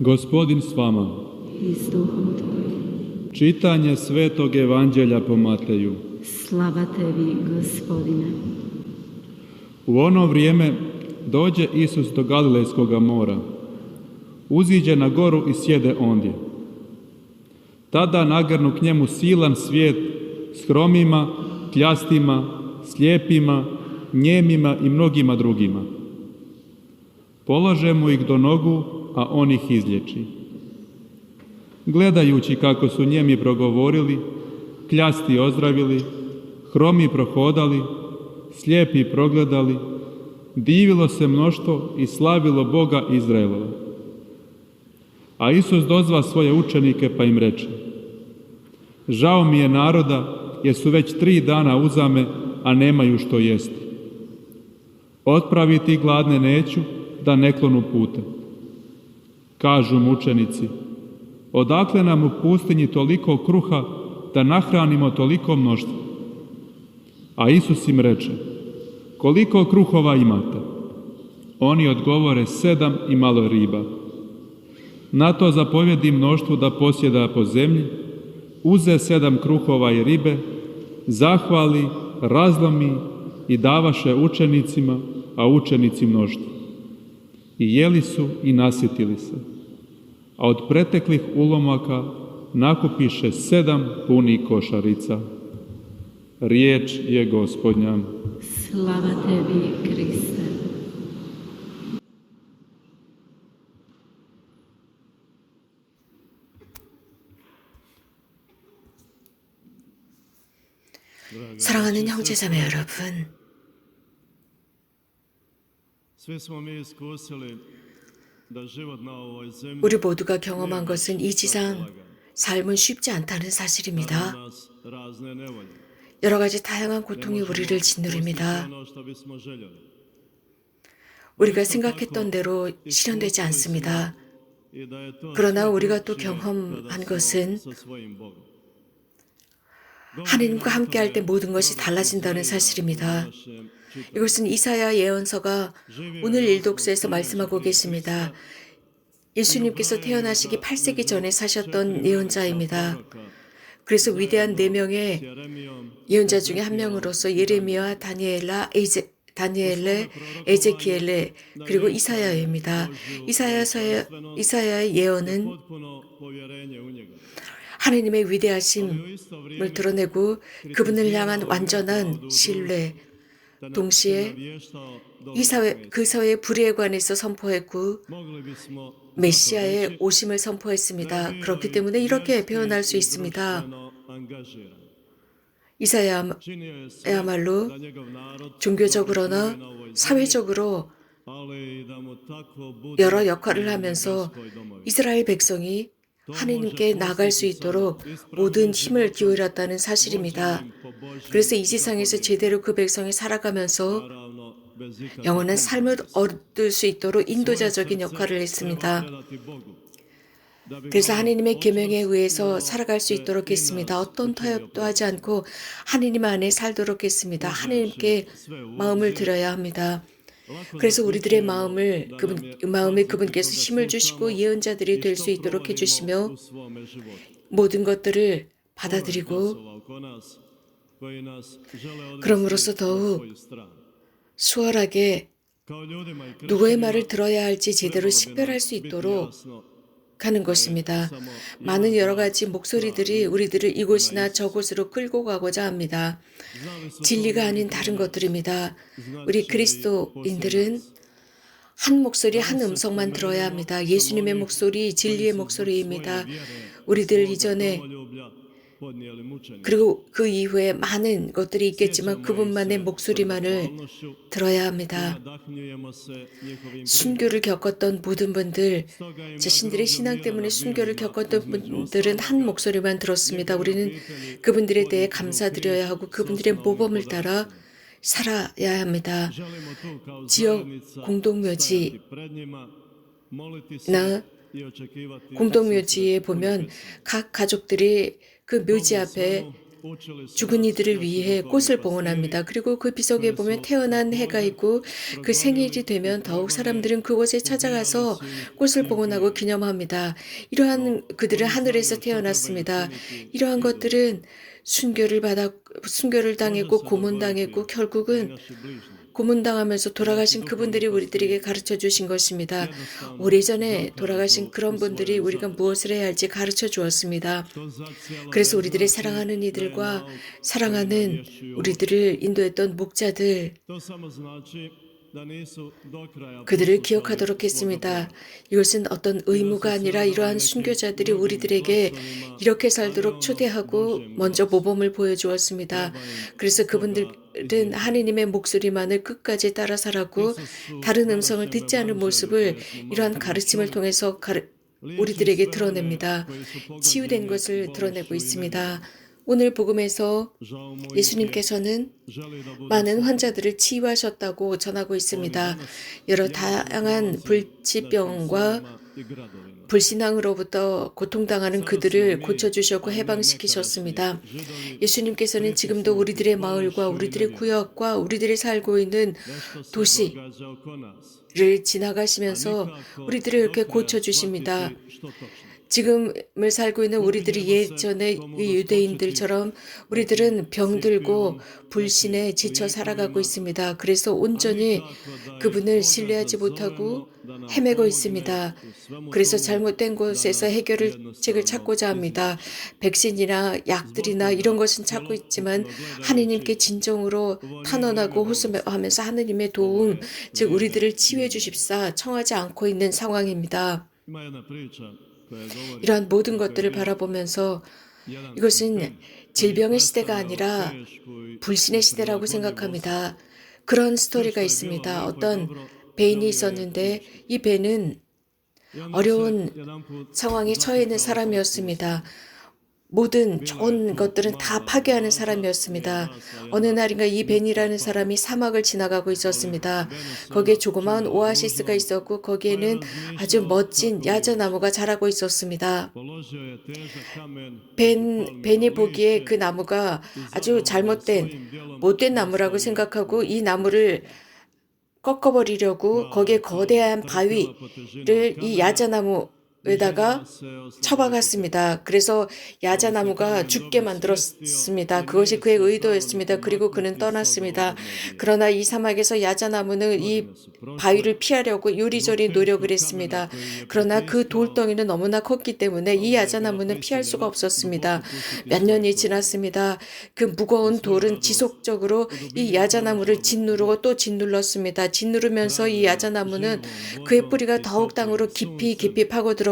Gospodin s vama. I s duhom tvojim. Čitanje Svetog Evanđelja po Mateju. Slava tebi, Gospodine. U ono vrijeme dođe Isus do Galilejskoga mora. Uziđe na goru i sjede ondje. Tada nagrnu k njemu silan svijet s hromima, kljastima, slijepima, njemima i mnogima drugima. Polože mu ih do nogu, a on ih izlječi. Gledajući kako su njemi progovorili, kljasti ozdravili, hromi prohodali, slijepi progledali, divilo se mnoštvo i slavilo Boga Izraelova. A Isus dozva svoje učenike pa im reče: žao mi je naroda, jer su već 3 dana uzame, a nemaju što jesti. Otpraviti gladne neću, da ne klonu putem. Kažu mu učenici: odakle nam u pustinji toliko kruha, da nahranimo toliko mnoštvo? A Isus im reče: koliko kruhova imate? Oni odgovore: 7 i malo riba. Na to zapovjedi mnoštvu da posjeda po zemlji, uze 7 kruhova i ribe, zahvali, razlomi i davaše učenicima, a učenici mnoštvu. I jeli su i nasitili se, a od preteklih ulomaka nakupiše 7 punih košarica. Riječ je Gospodnja. Slava tebi, Kriste. 사랑하는 형제자매 여러분, 우리 모두가 경험한 것은 이 지상 삶은 쉽지 않다는 사실입니다. 여러 가지 다양한 고통이 우리를 짓누릅니다. 우리가 생각했던 대로 실현되지 않습니다. 그러나 우리가 또 경험한 것은 하나님과 함께할 때 모든 것이 달라진다는 사실입니다. 이것은 이사야 예언서가 오늘 일독서에서 말씀하고 계십니다. 예수님께서 태어나시기 8세기 전에 사셨던 예언자입니다. 그래서 위대한 4명의 예언자 중에 한 명으로서 예레미야, 다니엘레, 에제키엘레, 그리고 이사야입니다. 이사야의 예언은 하나님의 위대하심을 드러내고 그분을 향한 완전한 신뢰, 동시에 그 사회의 불의에 관해서 선포했고 메시아의 오심을 선포했습니다. 그렇기 때문에 이렇게 표현할 수 있습니다. 이사야야말로 종교적으로나 사회적으로 여러 역할을 하면서 이스라엘 백성이 하나님께 나갈 수 있도록 모든 힘을 기울였다는 사실입니다. 그래서 이 세상에서 제대로 그 백성이 살아가면서 영원한 삶을 얻을 수 있도록 인도자적인 역할을 했습니다. 그래서 하나님의 계명에 의해서 살아갈 수 있도록 했습니다. 어떤 타협도 하지 않고 하나님 안에 살도록 했습니다. 하나님께 마음을 드려야 합니다. 그래서 우리들의 마음에 그분께서 힘을 주시고 예언자들이 될 수 있도록 해주시며 모든 것들을 받아들이고 그럼으로써 더욱 수월하게 누구의 말을 들어야 할지 제대로 식별할 수 있도록 하는 것입니다. 많은 여러 가지 목소리들이 우리들을 이곳이나 저곳으로 끌고 가고자 합니다. 진리가 아닌 다른 것들입니다. 우리 그리스도인들은 한 목소리, 한 음성만 들어야 합니다. 예수님의 목소리, 진리의 목소리입니다. 우리들 이전에 그리고 그 이후에 많은 것들이 있겠지만 그분만의 목소리만을 들어야 합니다. 순교를 겪었던 모든 분들, 자신들의 신앙 때문에 순교를 겪었던 분들은 한 목소리만 들었습니다. 우리는 그분들에 대해 감사드려야 하고 그분들의 모범을 따라 살아야 합니다. 지역 공동묘지나 공동묘지에 보면 각 가족들이 그 묘지 앞에 죽은 이들을 위해 꽃을 봉헌합니다. 그리고 그 비석에 보면 태어난 해가 있고 그 생일이 되면 더욱 사람들은 그곳에 찾아가서 꽃을 봉헌하고 기념합니다. 이러한 그들은 하늘에서 태어났습니다. 이러한 것들은 순교를 당했고 고문당했고 결국은 고문당하면서 돌아가신 그분들이 우리들에게 가르쳐 주신 것입니다. 오래전에 돌아가신 그런 분들이 우리가 무엇을 해야 할지 가르쳐 주었습니다. 그래서 우리들의 사랑하는 이들과 사랑하는 우리들을 인도했던 목자들, 그들을 기억하도록 했습니다. 이것은 어떤 의무가 아니라 이러한 순교자들이 우리들에게 이렇게 살도록 초대하고 먼저 모범을 보여주었습니다. 그래서 그분들은 하느님의 목소리만을 끝까지 따라 살았고 다른 음성을 듣지 않은 모습을 이러한 가르침을 통해서 우리들에게 드러냅니다. 치유된 것을 드러내고 있습니다. 오늘 복음에서 예수님께서는 많은 환자들을 치유하셨다고 전하고 있습니다. 여러 다양한 불치병과 불신앙으로부터 고통당하는 그들을 고쳐주셨고 해방시키셨습니다. 예수님께서는 지금도 우리들의 마을과 우리들의 구역과 우리들이 살고 있는 도시를 지나가시면서 우리들을 이렇게 고쳐주십니다. 지금을 살고 있는 우리들이 예전의 유대인들처럼 우리들은 병들고 불신에 지쳐 살아가고 있습니다. 그래서 온전히 그분을 신뢰하지 못하고 헤매고 있습니다. 그래서 잘못된 곳에서 해결책을 찾고자 합니다. 백신이나 약들이나 이런 것은 찾고 있지만 하느님께 진정으로 탄원하고 호소하면서 하느님의 도움, 즉 우리들을 치유해 주십사 청하지 않고 있는 상황입니다. 이러한 모든 것들을 바라보면서 이것은 질병의 시대가 아니라 불신의 시대라고 생각합니다. 그런 스토리가 있습니다. 어떤 뱀이 있었는데 이 뱀은 어려운 상황에 처해 있는 사람이었습니다. 모든 좋은 것들은 다 파괴하는 사람이었습니다. 어느 날인가 이 벤이라는 사람이 사막을 지나가고 있었습니다. 거기에 조그마한 오아시스가 있었고 거기에는 아주 멋진 야자나무가 자라고 있었습니다. 벤이 보기에 그 나무가 아주 못된 나무라고 생각하고 이 나무를 꺾어버리려고 거기에 거대한 바위를 이 야자나무에다가 쳐박았습니다. 그래서 야자나무가 죽게 만들었습니다. 그것이 그의 의도였습니다. 그리고 그는 떠났습니다. 그러나 이 사막에서 야자나무는 이 바위를 피하려고 요리조리 노력을 했습니다. 그러나 그 돌덩이는 너무나 컸기 때문에 이 야자나무는 피할 수가 없었습니다. 몇 년이 지났습니다. 그 무거운 돌은 지속적으로 이 야자나무를 짓누르고 또 짓눌렀습니다. 짓누르면서 이 야자나무는 그의 뿌리가 더욱 땅으로 깊이 파고들었고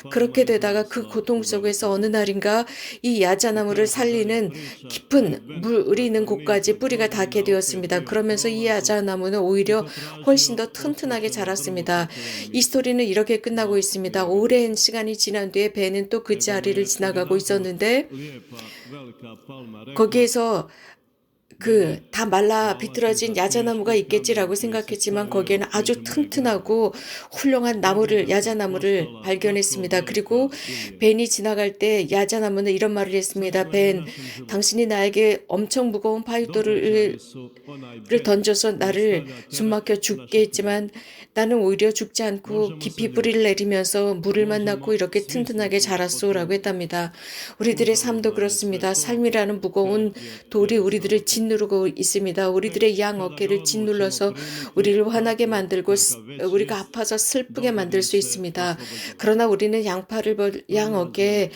그렇게 되다가 그 고통 속에서 어느 날인가 이 야자나무를 살리는 깊은 물이 있는 곳까지 뿌리가 닿게 되었습니다. 그러면서 이 야자나무는 오히려 훨씬 더 튼튼하게 자랐습니다. 이 스토리는 이렇게 끝나고 있습니다. 오랜 시간이 지난 뒤에 뱀은 또 그 자리를 지나가고 있었는데 거기에서 다 말라 비틀어진 야자나무가 있겠지라고 생각했지만 거기에는 아주 튼튼하고 훌륭한 야자나무를 발견했습니다. 그리고 벤이 지나갈 때 야자나무는 이런 말을 했습니다. 벤, 당신이 나에게 엄청 무거운 바위돌을 던져서 나를 숨막혀 죽게 했지만 나는 오히려 죽지 않고 깊이 뿌리를 내리면서 물을 만났고 이렇게 튼튼하게 자랐소라고 했답니다. 우리들의 삶도 그렇습니다. 삶이라는 무거운 돌이 우리들을 짓누르고 있습니다. 우리들의 양 어깨를 짓눌러서 우리를 화나게 만들고 우리가 아파서 슬프게 만들 수 있습니다. 그러나 우리는 양 어깨에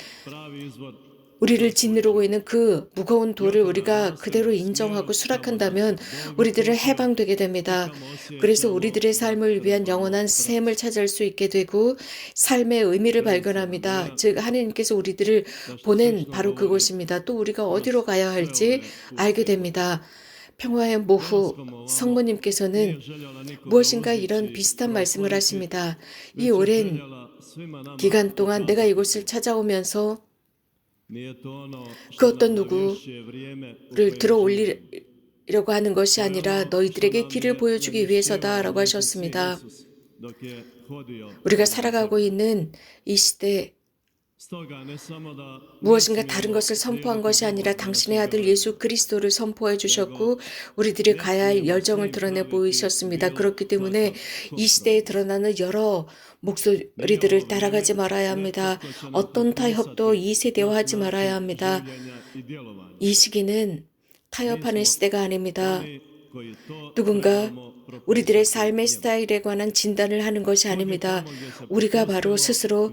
우리를 짓누르고 있는 그 무거운 돌을 우리가 그대로 인정하고 수락한다면 우리들은 해방되게 됩니다. 그래서 우리들의 삶을 위한 영원한 샘을 찾을 수 있게 되고 삶의 의미를 발견합니다. 즉 하나님께서 우리들을 보낸 바로 그곳입니다. 또 우리가 어디로 가야 할지 알게 됩니다. 평화의 모후 성모님께서는 무엇인가 이런 비슷한 말씀을 하십니다. 이 오랜 기간 동안 내가 이곳을 찾아오면서 그 어떤 누구를 들어올리려고 하는 것이 아니라 너희들에게 길을 보여주기 위해서다라고 하셨습니다. 우리가 살아가고 있는 이 시대 무엇인가 다른 것을 선포한 것이 아니라 당신의 아들 예수 그리스도를 선포해 주셨고 우리들이 가야 할 열정을 드러내 보이셨습니다. 그렇기 때문에 이 시대에 드러나는 여러 목소리들을 따라가지 말아야 합니다. 어떤 타협도 이 세대와 하지 말아야 합니다. 이 시기는 타협하는 시대가 아닙니다. 누군가 우리들의 삶의 스타일에 관한 진단을 하는 것이 아닙니다. 우리가 바로 스스로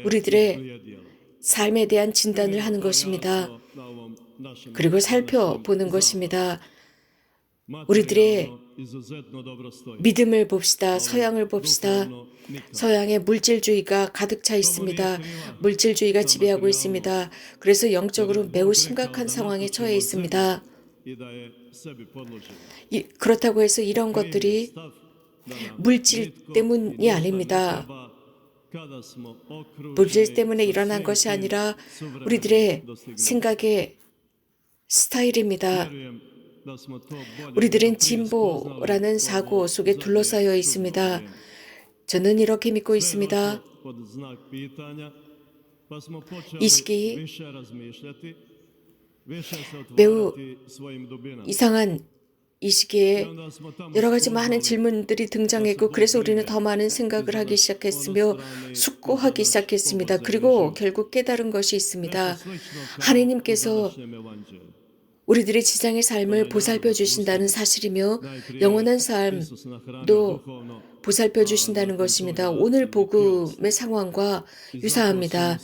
우리들의 삶에 대한 진단을 하는 것입니다. 그리고 살펴보는 것입니다. 우리들의 믿음을 봅시다. 서양을 봅시다. 서양의 물질주의가 가득 차 있습니다. 물질주의가 지배하고 있습니다. 그래서 영적으로 매우 심각한 상황에 처해 있습니다. 그렇다고 해서 이런 것들이 물질 때문이 아닙니다. 물질 때문에 일어난 것이 아니라 우리들의 생각의 스타일입니다. 우리들은 진보라는 사고 속에 둘러싸여 있습니다. 저는 이렇게 믿고 있습니다. 이 시기 매우 이상한 이 시기에 여러 가지 많은 질문들이 등장했고 그래서 우리는 더 많은 생각을 하기 시작했으며 숙고하기 시작했습니다. 그리고 결국 깨달은 것이 있습니다. 하나님께서 우리들의 지상의 삶을 보살펴 주신다는 사실이며 영원한 삶도 보살펴 주신다는 것입니다. 오늘 복음의 상황과 유사합니다.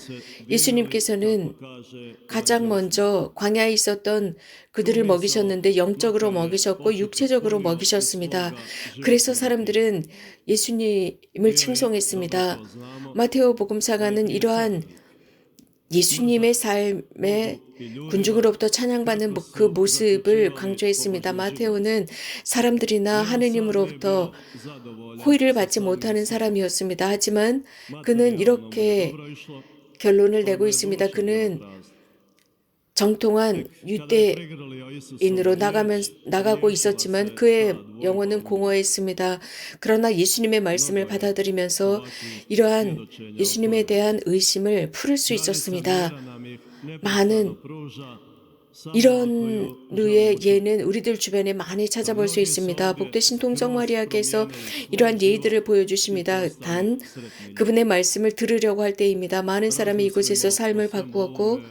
예수님께서는 가장 먼저 광야에 있었던 그들을 먹이셨는데 영적으로 먹이셨고 육체적으로 먹이셨습니다. 그래서 사람들은 예수님을 칭송했습니다. 마테오 복음사가는 이러한 예수님의 삶의 군중으로부터 찬양받는 그 모습을 강조했습니다. 마테오는 사람들이나 하느님으로부터 호의를 받지 못하는 사람이었습니다. 하지만 그는 이렇게 결론을 내고 있습니다. 그는 정통한 유대인으로 나가고 있었지만 그의 영혼은 공허했습니다. 그러나 예수님의 말씀을 받아들이면서 이러한 예수님에 대한 의심을 풀을 수 있었습니다. 많은 이런 류의 예는 우리들 주변에 많이 찾아볼 수 있습니다. 복되신 통정 마리아께서 이러한 예의들을 보여주십니다. 단 그분의 말씀을 들으려고 할 때입니다. 많은 사람이 이곳에서 삶을 바꾸었고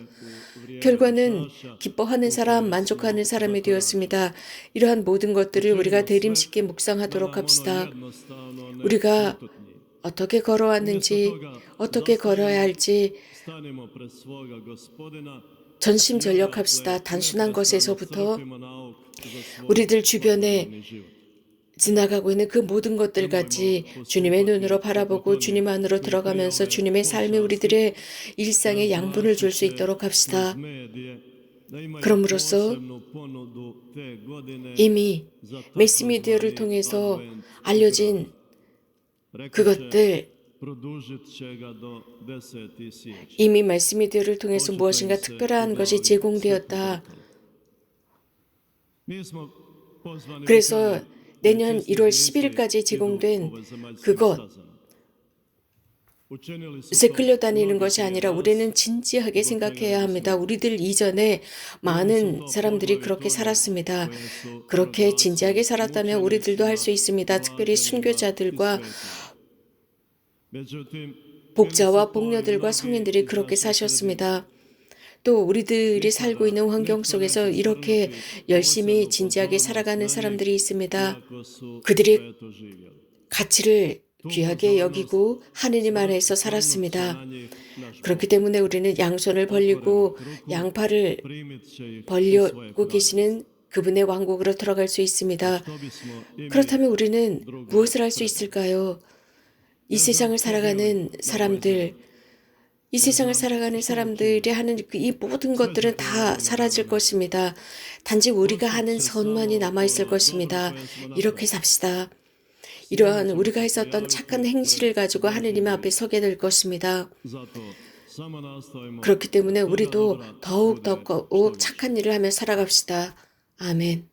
결과는 기뻐하는 사람, 만족하는 사람이 되었습니다. 이러한 모든 것들을 우리가 대림쉽게 묵상하도록 합시다. 우리가 어떻게 걸어왔는지, 어떻게 걸어야 할지 전심전력합시다. 단순한 것에서부터 우리들 주변에 지나가고 있는 그 모든 것들까지 주님의 눈으로 바라보고 주님 안으로 들어가면서 주님의 삶이 우리들의 일상에 양분을 줄 수 있도록 합시다. 그럼으로써 이미 매스미디어를 통해서 알려진 그것들 이미 매스미디어를 통해서 무엇인가 특별한 것이 제공되었다. 그래서 내년 1월 10일까지 제공된 그것에 끌려다니는 것이 아니라 우리는 진지하게 생각해야 합니다. 우리들 이전에 많은 사람들이 그렇게 살았습니다. 그렇게 진지하게 살았다면 우리들도 할 수 있습니다. 특별히 순교자들과 복자와 복녀들과 성인들이 그렇게 사셨습니다. 또 우리들이 살고 있는 환경 속에서 이렇게 열심히 진지하게 살아가는 사람들이 있습니다. 그들이 가치를 귀하게 여기고 하느님 안에서 살았습니다. 그렇기 때문에 우리는 양손을 벌리고 양팔을 벌리고 계시는 그분의 왕국으로 들어갈 수 있습니다. 그렇다면 우리는 무엇을 할 수 있을까요? 이 세상을 살아가는 사람들, 이 세상을 살아가는 사람들이 하는 이 모든 것들은 다 사라질 것입니다. 단지 우리가 하는 선만이 남아있을 것입니다. 이렇게 삽시다. 이러한 우리가 했었던 착한 행실을 가지고 하느님 앞에 서게 될 것입니다. 그렇기 때문에 우리도 더욱 착한 일을 하며 살아갑시다. 아멘.